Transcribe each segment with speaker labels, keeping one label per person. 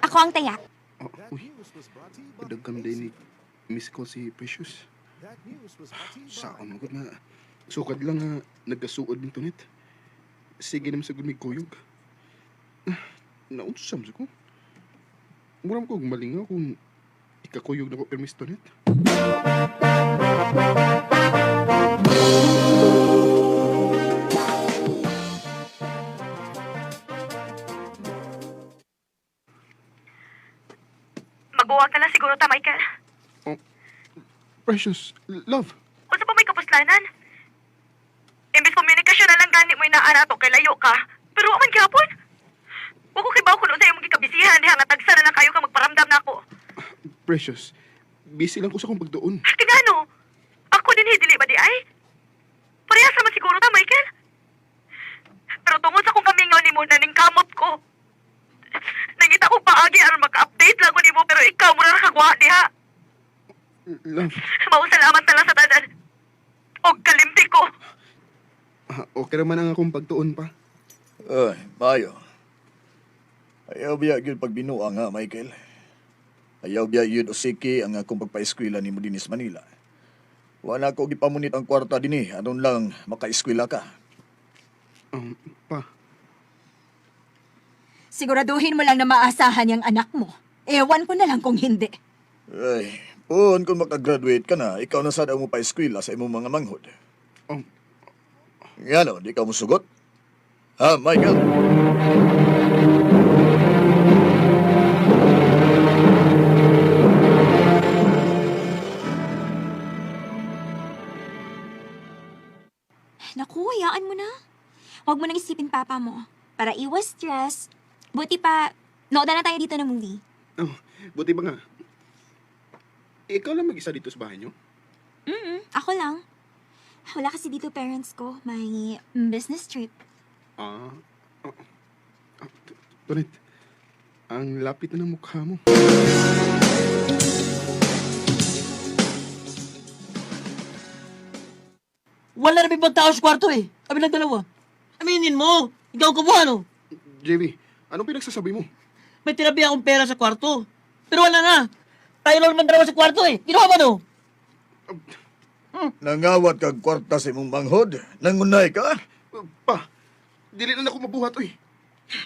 Speaker 1: Ako ang taya.
Speaker 2: Uy, padagkam din ni miss ko si Precious. Saan mo na sukad lang nga nagkasuod ng tunit. Sige naman sa gumig kuyog. Naunsam sa ko. Muram ko malingaw kung ikakuyog na ko permis tunit.
Speaker 3: Maguwag ka lang siguro ta, Michael.
Speaker 2: Precious, love.
Speaker 3: Kung sa pa may kapuslanan. Imbis komunikasyon na lang gani mo inaan ato kay layo ka. Pero aman gihapon. Huwag ko kibaw kung sa imong gikabisihan diha nga tagsa na lang kayo kang magparamdam na ako.
Speaker 2: Precious, busy lang ko sa kong pagdoon.
Speaker 3: Tingano? Ako din dili ba di ay? Parehas naman siguro ta, Michael. Pero tungod sa kong kamingaw ni mo na ning kamot ko. Nangita ko paagi aron maka-update lang ko nimo pero ikaw mo na nakagwa diha.
Speaker 2: Love,
Speaker 3: Mausalamat na lang sa tanan. Og kalimti ko.
Speaker 2: okay naman ang akong pagdoon pa.
Speaker 4: Ay, mayo. Ayaw biya yun pagbinuang nga, Michael. Ayaw biya yun usiki ang akong pagpa-eskwela ni mo dinis Manila. Wala ko gipamunit ang kwarta din anon lang maka-eskwela ka.
Speaker 2: Pa,
Speaker 1: Siguraduhin mo lang na maasahan yung anak mo. Ewan ko na lang kung hindi.
Speaker 4: Ay, kung makagraduate ka na, ikaw na sada mo pa-eskwela sa imong mga manghod.
Speaker 2: um,
Speaker 4: Ngano, di ka mo sugot? Ha, Michael?
Speaker 1: Naku, hayaan mo na. Huwag mo nang isipin papa mo. Para iwas stress. Buti pa, nooda na tayo dito ng movie.
Speaker 2: buti ba nga? Ikaw lang mag-isa dito sa bahay niyo?
Speaker 1: Ako lang. Wala kasi dito parents ko. May business trip.
Speaker 2: Ah, Tunit, ang lapit na ng mukha mo.
Speaker 5: Wala na ibang tao sa kwarto eh. Kami lang dalawa. Aminin mo, ikaw ang kabuhan oh.
Speaker 2: JB, anong pinagsasabi mo?
Speaker 5: May tinabi akong pera sa kwarto. Pero wala na. Tayo lang naman dalawa sa kwarto eh. Ginawa mo no?
Speaker 4: Nangawat kag kwarta sa imong manghod? Nangunay ka?
Speaker 2: Pa, dili na ako mabuhat, oy.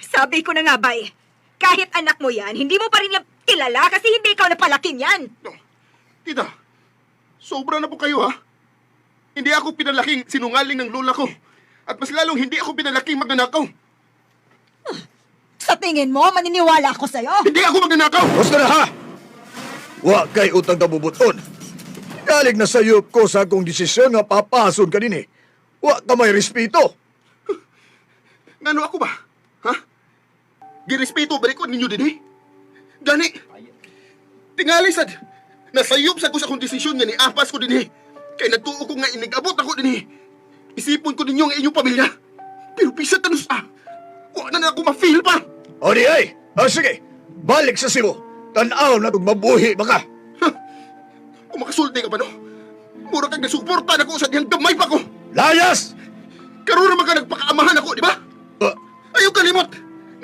Speaker 3: Sabi ko na nga ba eh. Kahit anak mo yan, hindi mo pa rin yan kilala kasi hindi ikaw napalaki niyan.
Speaker 2: No, tita, sobra na po kayo, ha? Hindi ako pinalaking sinungaling ng lola ko. At mas lalong hindi ako pinalaking magnanakaw.
Speaker 1: Sa tingin mo, maniniwala ako sa'yo?
Speaker 2: Hindi ako magnanakaw!
Speaker 4: Basta na ha! Wa kay utang kabubuton. Galing na sayop ko sa akong desisyon nga papason ka din eh. Wa ka may respeto.
Speaker 2: Ngano ako ba? Ha? Girespeto balik ko ninyo din, eh? Gani! Tingali sad! Nasayop sa ko sa akong desisyon nga ni apas ko din, eh. Kaya nagtuo ko nga inigabot ako din, eh. Isipon ko ninyo ang inyong pamilya. Pero pisat tanus Wa na ako ma-feel pa!
Speaker 4: O di ay! Sige, balik sa Cebu. Tanaw na kung mabuhi ba ka.
Speaker 2: Kung makasulti ka pa, no? Mura kang nasuporta na ko sa diyang gamay pa ko!
Speaker 4: Layas!
Speaker 2: Karoon naman ka nagpakaamahan ako, di ba? Ayaw kalimot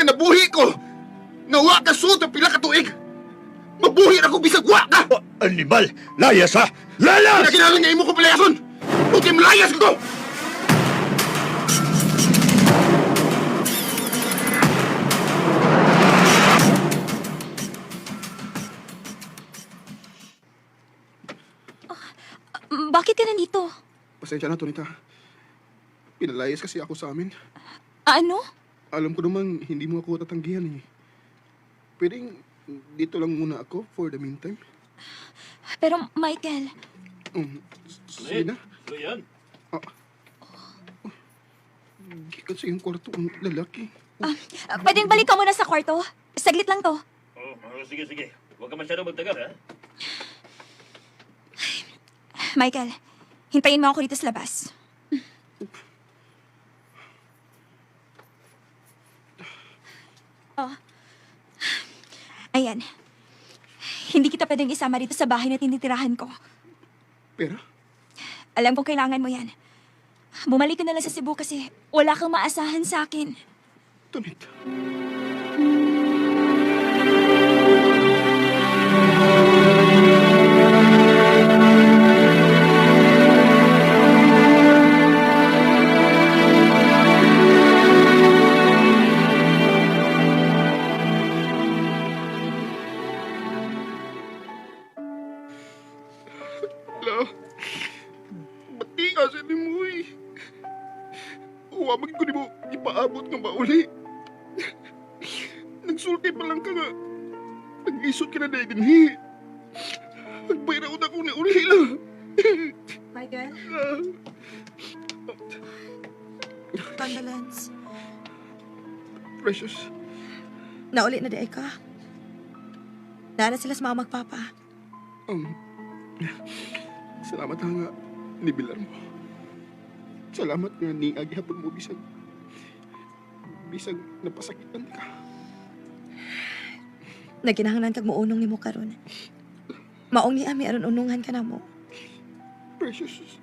Speaker 2: na nabuhi ko nga wa ka suot ang pila ka tuig. Mabuhi na ko bisag wa ka!
Speaker 4: Animal! Layas ha! Layas!
Speaker 2: Kaya kailangan nga imo ko palayason! Huwag layas ko!
Speaker 1: Bakit ka nandito?
Speaker 2: Pasensya na, Tonita. Pinalayas kasi ako sa amin.
Speaker 1: Ano?
Speaker 2: Alam ko naman, hindi mo ako tatanggihan, eh. Pwedeng dito lang muna ako for the meantime.
Speaker 1: Pero Michael,
Speaker 2: Sige na.
Speaker 6: Ano yan?
Speaker 2: Gikan sa iyong kwarto ang lalaki.
Speaker 1: pwedeng balik ka muna sa kwarto? Saglit lang to.
Speaker 6: Sige, sige. Huwag ka masyadong magtagal, ha?
Speaker 1: Michael, hintayin mo ako dito sa labas. Oh. Ayan. Hindi kita pwedeng isama dito sa bahay na tinitirahan ko.
Speaker 2: Pera?
Speaker 1: Alam kong kailangan mo yan. Bumalik ka na lang sa Cebu kasi wala kang maasahan sa akin.
Speaker 2: Tonita. wa magin ko nimo ipaabot nga mauli. Nagsulti pa lang ka nga. Nag-isot ka na dahil dinhi. Nagbayraon ako ni uli lang.
Speaker 7: Michael, condolence.
Speaker 2: Precious.
Speaker 7: Nauli na di ka. Naala sila sa mga magpapa.
Speaker 2: Salamat nga nibilar mo. Salamat nga ni agihapon mo bisag napasakitan ka.
Speaker 7: Naginahanglan kag muunong nimo karon. Maong ni ami aron unungan ka na mo.
Speaker 2: Precious.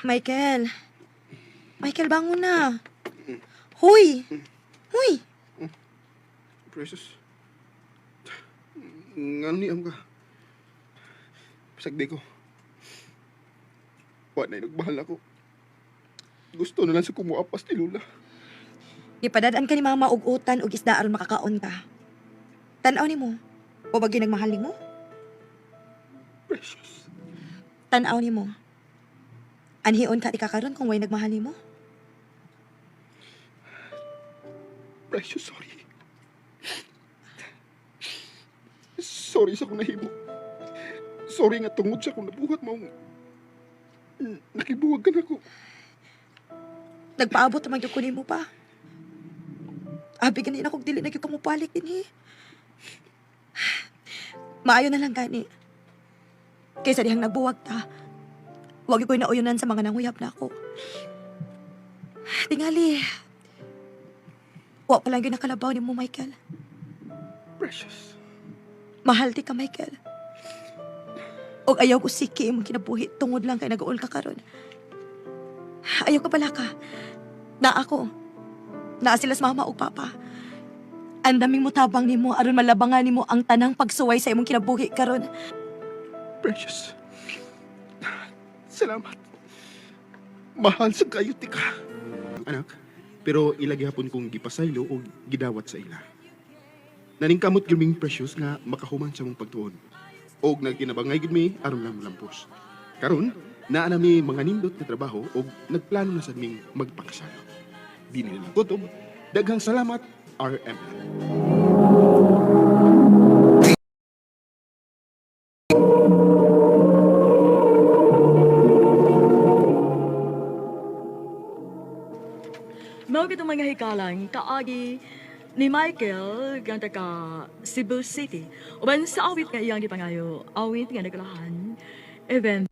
Speaker 7: Michael. Michael, bangon na. Huy! Huy!
Speaker 2: Precious. Nganiam ka. Pasagdi ko. Wa na nagmahal ako. Gusto na lang sa kumuapas ni Lula.
Speaker 7: Ipadadaan ka ni mama og utan og isda aron makakaon ka. Tanaw ni mo. O bagi nagmahal ni mo?
Speaker 2: Precious.
Speaker 7: Tanaw ni mo. Anhion ka ti kakaron kung way nagmahal ni mo?
Speaker 2: Precious, sorry. Sorry sa kung nahimo. Sorry nga tungod sa kung nabuhat mo. Nakibuwag ka na ko.
Speaker 7: Nagpaabot naman yung kunin mo pa. Abi ganina kog dili na gyud ka mopalik din Maayo na lang gani. Kaysa dihang nagbuwag ta. Huwag ko'y nauyonan sa mga nanguyab na ako. Tingali. Wa pa lang yun nakalabaw ni mo, Michael.
Speaker 2: Precious.
Speaker 7: Mahal di ka, Michael. Og ayaw ko siki imong kinabuhi tungod lang kay nag-uol ka karon. Ayaw ka pala ka. Na ako. Na sila sa mama o papa. Ang daming mutabang nimo aron malabangan nimo ang tanang pagsuway sa imong kinabuhi karon.
Speaker 2: Precious. Salamat. Mahal sa kayo, tika. Anak, pero ilagihapon kong gipasaylo o gidawat sa ila. Naningkamot gilming Precious nga makahuman sa mong pagtuon. O nagkinabangay gid mi aron lang lampos. Karon, naa nami mga nindot na trabaho o nagplano na sa ming magpakasal. Di nila kutob. Daghang salamat, RML.
Speaker 8: Mao kitong mga hikalang kaagi ni Michael nga taga Cebu City. Uban sa awit nga iyang gipangayo, awit nga naglahan, event